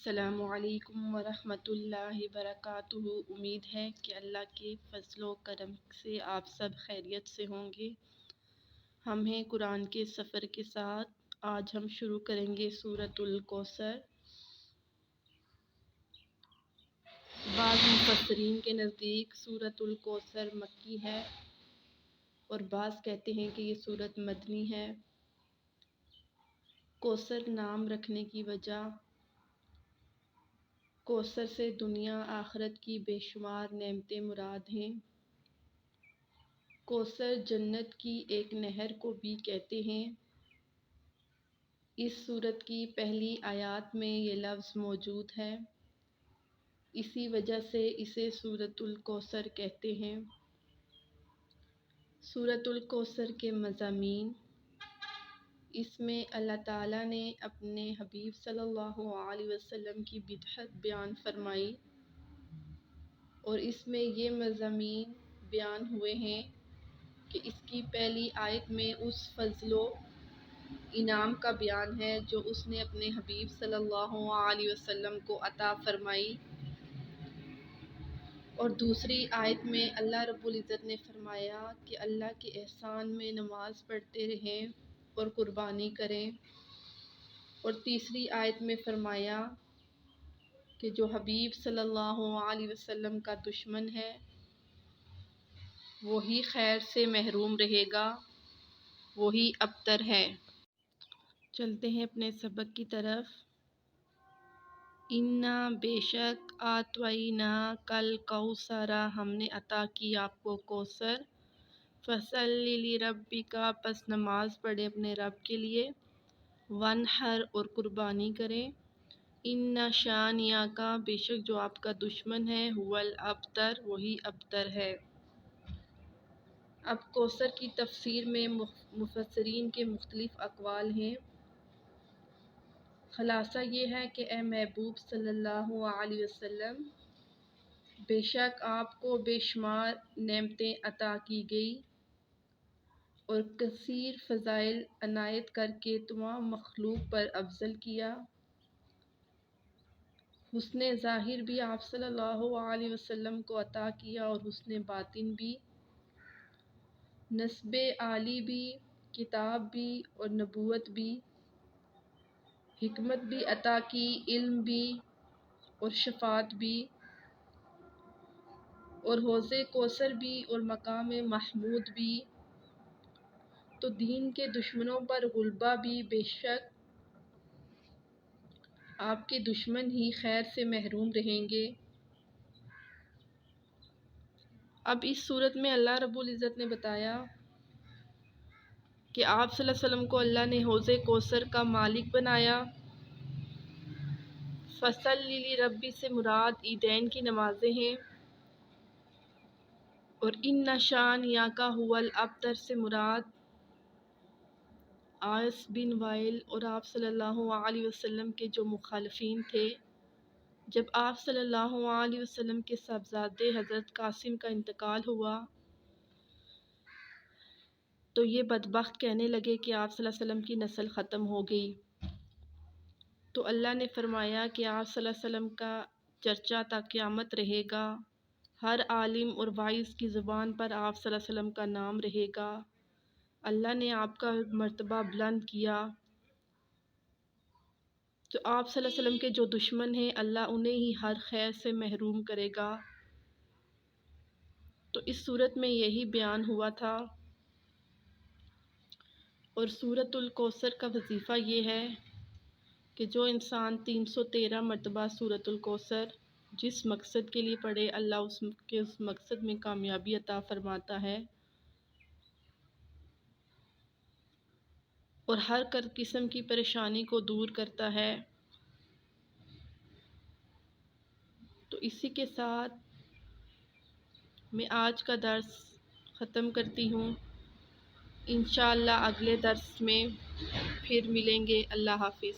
السلام علیکم ورحمۃ اللہ وبرکاتہ۔ امید ہے کہ اللہ کے فضل و کرم سے آپ سب خیریت سے ہوں گے۔ ہم ہیں قرآن کے سفر کے ساتھ۔ آج ہم شروع کریں گے سورۃ الکوثر۔ بعض مفسرین کے نزدیک سورۃ الکوثر مکی ہے اور بعض کہتے ہیں کہ یہ سورۃ مدنی ہے۔ کوثر نام رکھنے کی وجہ، کوثر سے دنیا آخرت کی بے شمار نعمتیں مراد ہیں۔ کوثر جنت کی ایک نہر کو بھی کہتے ہیں۔ اس سورت کی پہلی آیات میں یہ لفظ موجود ہے، اسی وجہ سے اسے سورۃ الکوثر کہتے ہیں۔ سورۃ الکوثر کے مضامین، اس میں اللہ تعالیٰ نے اپنے حبیب صلی اللہ علیہ وسلم کی مدحت بیان فرمائی اور اس میں یہ مضامین بیان ہوئے ہیں کہ اس کی پہلی آیت میں اس فضل و انعام کا بیان ہے جو اس نے اپنے حبیب صلی اللہ علیہ وسلم کو عطا فرمائی، اور دوسری آیت میں اللہ رب العزت نے فرمایا کہ اللہ کے احسان میں نماز پڑھتے رہیں اور قربانی کریں، اور تیسری آیت میں فرمایا کہ جو حبیب صلی اللہ علیہ وسلم کا دشمن ہے وہی خیر سے محروم رہے گا، وہی ابتر ہے۔ چلتے ہیں اپنے سبق کی طرف۔ انا بے شک آتوینا کل کوثر، ہم نے عطا کی آپ کو کوثر۔ فصلی لربک، پس نماز پڑھے اپنے رب کے لیے۔ وانحر، اور قربانی کریں۔ ان شانئک، بے شک جو آپ کا دشمن ہے، هو الابتر، وہی ابتر ہے۔ اب کوثر کی تفسیر میں مفسرین کے مختلف اقوال ہیں۔ خلاصہ یہ ہے کہ اے محبوب صلی اللہ علیہ وسلم، بے شک آپ کو بے شمار نعمتیں عطا کی گئی اور کثیر فضائل عنایت کر کے تمام مخلوق پر افضل کیا۔ حسن ظاہر بھی آپ صلی اللہ علیہ وسلم کو عطا کیا اور حسن باطن بھی، نسب عالی بھی، کتاب بھی اور نبوت بھی، حکمت بھی عطا کی، علم بھی اور شفاعت بھی، اور حوض کوثر بھی اور مقام محمود بھی، تو دین کے دشمنوں پر غلبہ بھی۔ بے شک آپ کے دشمن ہی خیر سے محروم رہیں گے۔ اب اس صورت میں اللہ رب العزت نے بتایا کہ آپ صلی اللہ علیہ وسلم کو اللہ نے حوض کوثر کا مالک بنایا۔ فصلی لربک سے مراد عیدین کی نمازیں ہیں، اور ان شانئک هو الابتر سے مراد عاص بن وائل اور آپ صلی اللہ علیہ وسلم کے جو مخالفین تھے۔ جب آپ صلی اللہ علیہ وسلم کے صاحبزادے حضرت قاسم کا انتقال ہوا تو یہ بدبخت کہنے لگے کہ آپ صلی اللہ علیہ وسلم کی نسل ختم ہو گئی، تو اللہ نے فرمایا کہ آپ صلی اللہ علیہ وسلم کا چرچا تا قیامت رہے گا، ہر عالم اور واعظ کی زبان پر آپ صلی اللہ علیہ وسلم کا نام رہے گا، اللہ نے آپ کا مرتبہ بلند کیا۔ تو آپ صلی اللہ علیہ وسلم کے جو دشمن ہیں اللہ انہیں ہی ہر خیر سے محروم کرے گا۔ تو اس صورت میں یہی بیان ہوا تھا، اور سورۃ الکوثر کا وظیفہ یہ ہے کہ جو انسان 313 مرتبہ سورۃ الکوثر جس مقصد کے لیے پڑھے، اللہ اس مقصد میں کامیابی عطا فرماتا ہے اور ہر قسم کی پریشانی کو دور کرتا ہے۔ تو اسی کے ساتھ میں آج کا درس ختم کرتی ہوں۔ انشاءاللہ اگلے درس میں پھر ملیں گے۔ اللہ حافظ۔